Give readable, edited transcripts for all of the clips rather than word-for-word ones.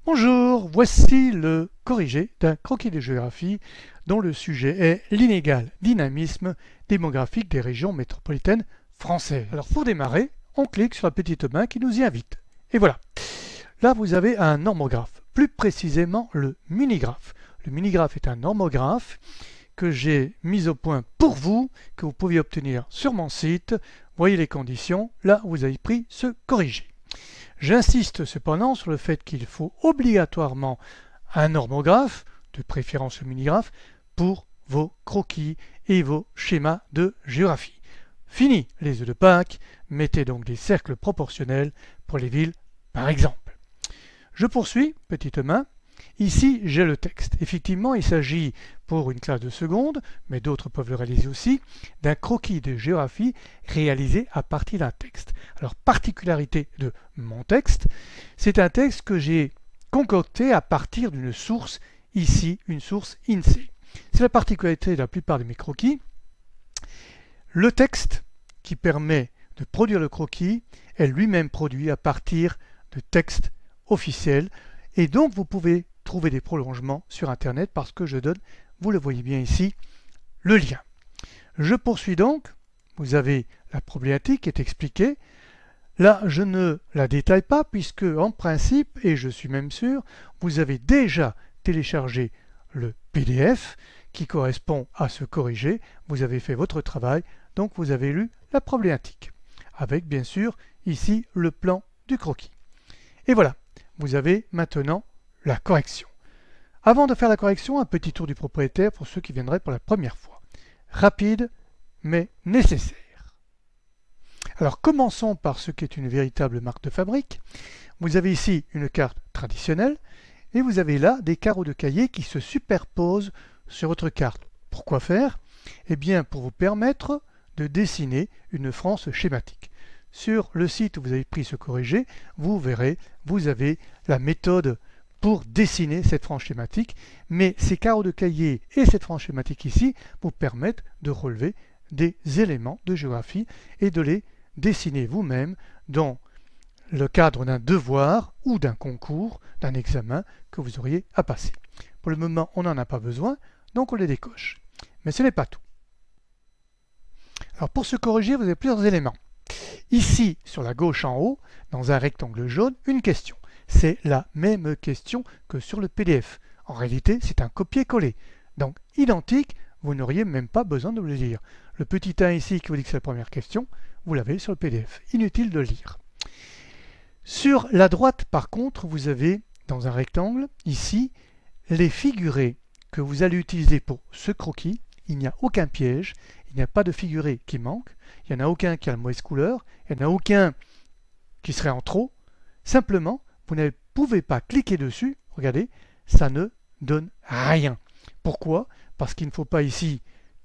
Bonjour, voici le corrigé d'un croquis de géographie dont le sujet est l'inégal dynamisme démographique des régions métropolitaines françaises. Alors pour démarrer, on clique sur la petite main qui nous y invite. Et voilà, là vous avez un normographe, plus précisément le minigraphe. Le minigraphe est un normographe que j'ai mis au point pour vous, que vous pouviez obtenir sur mon site. Voyez les conditions, là vous avez pris ce corrigé. J'insiste cependant sur le fait qu'il faut obligatoirement un normographe, de préférence le minigraphe, pour vos croquis et vos schémas de géographie. Fini les œufs de Pâques, mettez donc des cercles proportionnels pour les villes par exemple. Je poursuis, petite main. Ici, j'ai le texte. Effectivement, il s'agit pour une classe de seconde, mais d'autres peuvent le réaliser aussi, d'un croquis de géographie réalisé à partir d'un texte. Alors, particularité de mon texte, c'est un texte que j'ai concocté à partir d'une source, ici, une source INSEE. C'est la particularité de la plupart de mes croquis. Le texte qui permet de produire le croquis est lui-même produit à partir de textes officiels, et donc vous pouvez trouver des prolongements sur Internet parce que je donne, vous le voyez bien ici, le lien. Je poursuis donc, vous avez la problématique qui est expliquée. Là, je ne la détaille pas puisque en principe, et je suis même sûr, vous avez déjà téléchargé le PDF qui correspond à ce corrigé. Vous avez fait votre travail, donc vous avez lu la problématique. Avec bien sûr ici le plan du croquis. Et voilà, vous avez maintenant la correction. Avant de faire la correction, un petit tour du propriétaire pour ceux qui viendraient pour la première fois. Rapide, mais nécessaire. Alors commençons par ce qui est une véritable marque de fabrique. Vous avez ici une carte traditionnelle et vous avez là des carreaux de cahier qui se superposent sur votre carte. Pourquoi faire? Eh bien pour vous permettre de dessiner une France schématique. Sur le site où vous avez pris ce corrigé, vous verrez, vous avez la méthode pour dessiner cette frange schématique, mais ces carreaux de cahier et cette frange schématique ici vous permettent de relever des éléments de géographie et de les dessiner vous-même dans le cadre d'un devoir ou d'un concours, d'un examen que vous auriez à passer. Pour le moment, on n'en a pas besoin, donc on les décoche. Mais ce n'est pas tout. Alors pour se corriger, vous avez plusieurs éléments. Ici, sur la gauche en haut, dans un rectangle jaune, une question. C'est la même question que sur le PDF. En réalité, c'est un copier-coller. Donc, identique, vous n'auriez même pas besoin de le lire. Le petit 1 ici qui vous dit que c'est la première question, vous l'avez sur le PDF. Inutile de le lire. Sur la droite, par contre, vous avez, dans un rectangle, ici, les figurés que vous allez utiliser pour ce croquis. Il n'y a aucun piège, il n'y a pas de figuré qui manque, il n'y en a aucun qui a la mauvaise couleur, il n'y en a aucun qui serait en trop. Simplement, vous ne pouvez pas cliquer dessus, regardez, ça ne donne rien. Pourquoi? Parce qu'il ne faut pas ici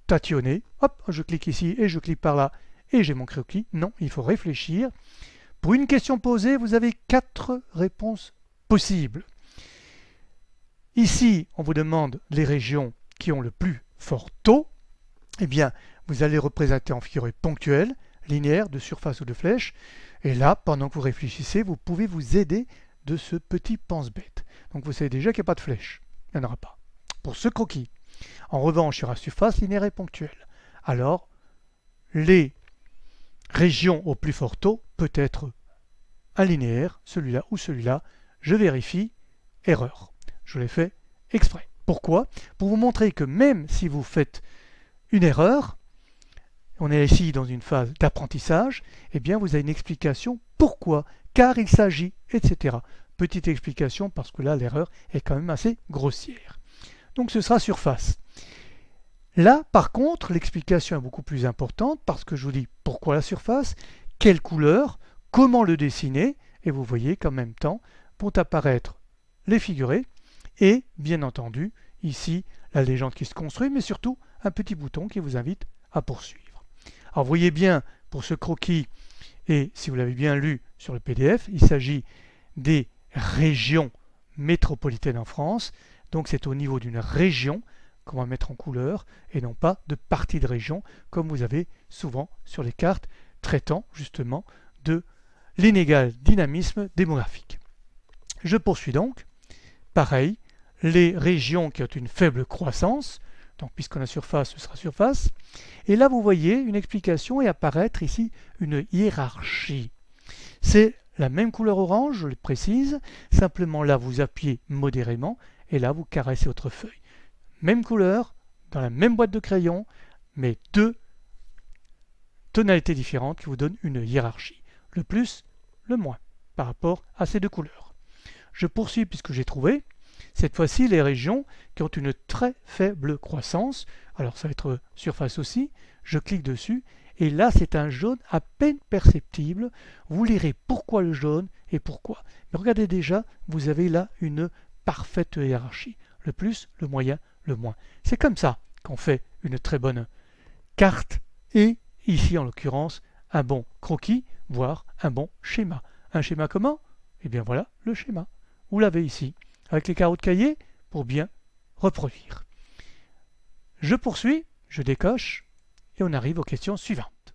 tâtonner, hop, je clique ici et je clique par là et j'ai mon croquis. Non, il faut réfléchir. Pour une question posée, vous avez 4 réponses possibles. Ici, on vous demande les régions qui ont le plus fort taux. Eh bien, vous allez représenter en figuré ponctuel, linéaire, de surface ou de flèche. Et là, pendant que vous réfléchissez, vous pouvez vous aider de ce petit pense-bête. Donc vous savez déjà qu'il n'y a pas de flèche. Il n'y en aura pas. Pour ce croquis. En revanche, il y aura surface, linéaire et ponctuelle. Alors, les régions au plus fort taux peut être un linéaire, celui-là ou celui-là. Je vérifie, erreur. Je l'ai fait exprès. Pourquoi? Pour vous montrer que même si vous faites une erreur, on est ici dans une phase d'apprentissage, eh bien vous avez une explication pourquoi, car il s'agit, etc. Petite explication parce que là l'erreur est quand même assez grossière. Donc ce sera surface. Là par contre l'explication est beaucoup plus importante parce que je vous dis pourquoi la surface, quelle couleur, comment le dessiner, et vous voyez qu'en même temps vont apparaître les figurés et bien entendu ici la légende qui se construit, mais surtout un petit bouton qui vous invite à poursuivre. Alors vous voyez bien pour ce croquis, et si vous l'avez bien lu sur le PDF, il s'agit des régions métropolitaines en France. Donc c'est au niveau d'une région qu'on va mettre en couleur et non pas de parties de région comme vous avez souvent sur les cartes traitant justement de l'inégal dynamisme démographique. Je poursuis donc. pareil, les régions qui ont une faible croissance, donc puisqu'on a surface, ce sera surface. Et là, vous voyez une explication et apparaître ici une hiérarchie. C'est la même couleur orange, je le précise, simplement là, vous appuyez modérément et là, vous caressez votre feuille. Même couleur, dans la même boîte de crayon, mais deux tonalités différentes qui vous donnent une hiérarchie. Le plus, le moins, par rapport à ces deux couleurs. Je poursuis puisque j'ai trouvé, cette fois-ci, les régions qui ont une très faible croissance. Alors ça va être surface aussi, je clique dessus, et là c'est un jaune à peine perceptible. Vous lirez pourquoi le jaune et pourquoi. Mais regardez déjà, vous avez là une parfaite hiérarchie. Le plus, le moyen, le moins. C'est comme ça qu'on fait une très bonne carte et ici en l'occurrence un bon croquis, voire un bon schéma. Un schéma comment? Eh bien voilà le schéma. Vous l'avez ici, avec les carreaux de cahier pour bien reproduire. Je poursuis, je décoche et on arrive aux questions suivantes.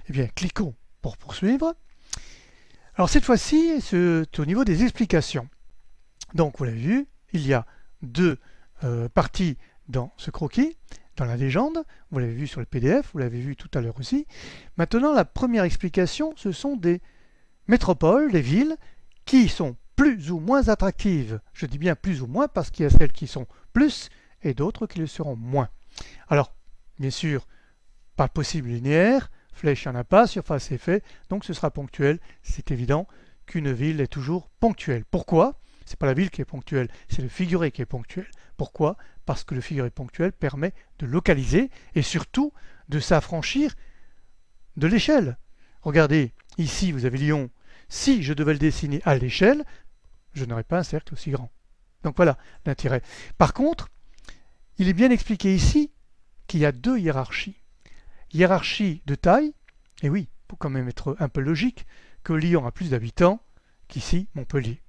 Eh bien, cliquons pour poursuivre. Alors cette fois-ci, c'est au niveau des explications. Donc vous l'avez vu, il y a deux parties dans ce croquis, dans la légende, vous l'avez vu sur le PDF, vous l'avez vu tout à l'heure aussi. Maintenant, la première explication, ce sont des métropoles, des villes, qui sont plus ou moins attractives. Je dis bien plus ou moins parce qu'il y a celles qui sont plus et d'autres qui le seront moins. Alors, bien sûr, pas possible linéaire, flèche il n'y en a pas, surface est fait, donc ce sera ponctuel. C'est évident qu'une ville est toujours ponctuelle. Pourquoi? C'est pas la ville qui est ponctuelle, c'est le figuré qui est ponctuel. Pourquoi? Parce que le figuré ponctuel permet de localiser et surtout de s'affranchir de l'échelle. Regardez, ici vous avez Lyon. Si je devais le dessiner à l'échelle, je n'aurais pas un cercle aussi grand. Donc voilà l'intérêt. Par contre, il est bien expliqué ici qu'il y a deux hiérarchies. Hiérarchie de taille, et oui, il faut quand même être un peu logique, que Lyon a plus d'habitants qu'ici Montpellier.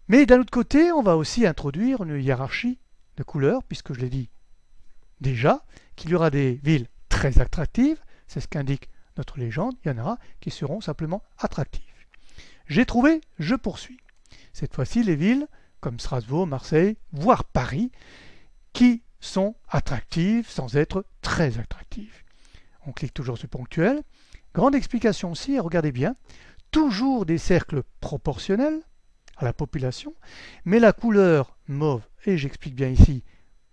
Mais d'un autre côté, on va aussi introduire une hiérarchie de couleurs, puisque je l'ai dit déjà, qu'il y aura des villes très attractives, c'est ce qu'indique notre légende, il y en aura qui seront simplement attractives. J'ai trouvé, je poursuis. Cette fois-ci, les villes comme Strasbourg, Marseille, voire Paris, qui sont attractives sans être très attractives. On clique toujours sur ponctuel. Grande explication aussi, et regardez bien, toujours des cercles proportionnels à la population, mais la couleur mauve, et j'explique bien ici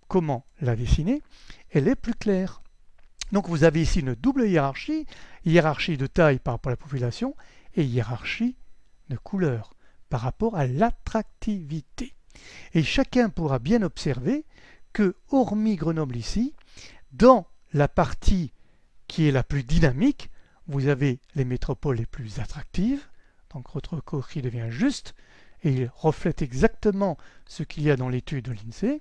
comment la dessiner, elle est plus claire. Donc vous avez ici une double hiérarchie, hiérarchie de taille par rapport à la population et hiérarchie de couleur par rapport à l'attractivité. Et chacun pourra bien observer que, hormis Grenoble ici, dans la partie qui est la plus dynamique, vous avez les métropoles les plus attractives, donc votre croquis devient juste, et il reflète exactement ce qu'il y a dans l'étude de l'INSEE.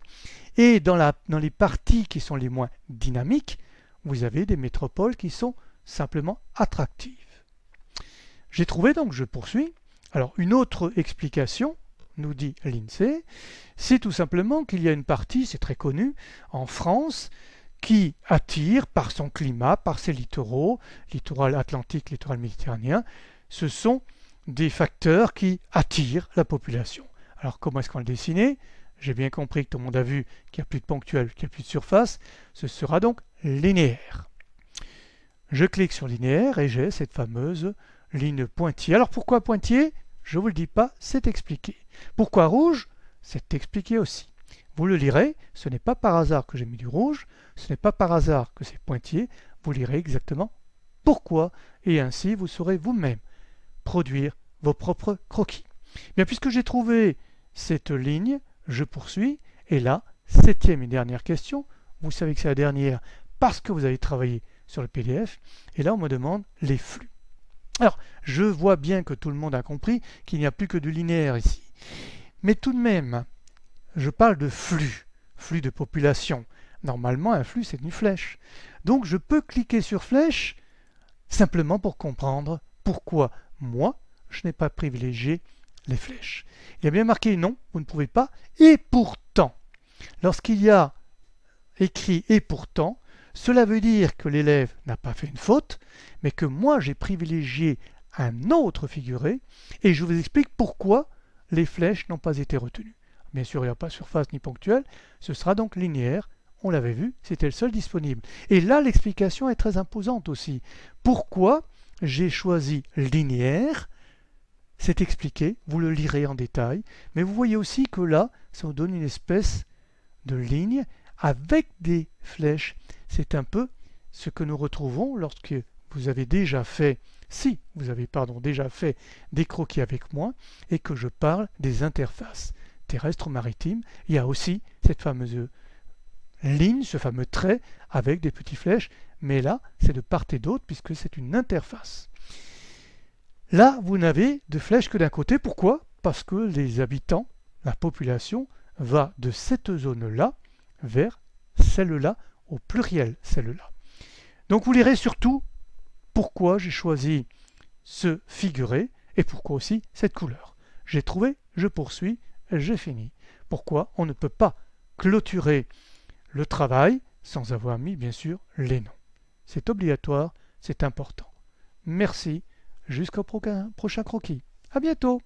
Et dans les parties qui sont les moins dynamiques, vous avez des métropoles qui sont simplement attractives. J'ai trouvé, donc je poursuis. Alors une autre explication, nous dit l'INSEE, c'est tout simplement qu'il y a une partie, c'est très connu, en France, qui attire par son climat, par ses littoraux, littoral atlantique, littoral méditerranéen, ce sont des facteurs qui attirent la population. Alors comment est-ce qu'on va le dessiner? J'ai bien compris que tout le monde a vu qu'il n'y a plus de ponctuel, qu'il n'y a plus de surface. Ce sera donc linéaire. Je clique sur linéaire et j'ai cette fameuse ligne pointillée. Alors pourquoi pointillée? Je ne vous le dis pas, c'est expliqué. Pourquoi rouge? C'est expliqué aussi. Vous le lirez, ce n'est pas par hasard que j'ai mis du rouge, ce n'est pas par hasard que c'est pointillé, vous lirez exactement pourquoi, et ainsi vous saurez vous-même produire vos propres croquis. Bien, puisque j'ai trouvé cette ligne, je poursuis, et là, septième et dernière question, vous savez que c'est la dernière parce que vous avez travaillé sur le PDF, et là on me demande les flux. Alors, je vois bien que tout le monde a compris qu'il n'y a plus que du linéaire ici. Mais tout de même, je parle de flux, flux de population. Normalement, un flux, c'est une flèche. Donc, je peux cliquer sur flèche simplement pour comprendre pourquoi moi, je n'ai pas privilégié les flèches. Il y a bien marqué non, vous ne pouvez pas, et pourtant. Lorsqu'il y a écrit et pourtant, cela veut dire que l'élève n'a pas fait une faute, mais que moi j'ai privilégié un autre figuré, et je vous explique pourquoi les flèches n'ont pas été retenues. Bien sûr, il n'y a pas surface ni ponctuelle, ce sera donc linéaire. On l'avait vu, c'était le seul disponible. Et là, l'explication est très imposante aussi. Pourquoi j'ai choisi linéaire? C'est expliqué, vous le lirez en détail. Mais vous voyez aussi que là, ça vous donne une espèce de ligne avec des flèches. C'est un peu ce que nous retrouvons lorsque vous avez déjà fait, si vous avez déjà fait des croquis avec moi et que je parle des interfaces terrestres ou maritimes. Il y a aussi cette fameuse ligne, ce fameux trait avec des petites flèches, mais là, c'est de part et d'autre puisque c'est une interface. Là, vous n'avez de flèches que d'un côté. Pourquoi? Parce que les habitants, la population, va de cette zone-là vers celle-là, au pluriel, celle-là. Donc vous lirez surtout pourquoi j'ai choisi ce figuré et pourquoi aussi cette couleur. J'ai trouvé, je poursuis, j'ai fini. Pourquoi on ne peut pas clôturer le travail sans avoir mis, bien sûr, les noms. C'est obligatoire, c'est important. Merci, jusqu'au prochain croquis. À bientôt!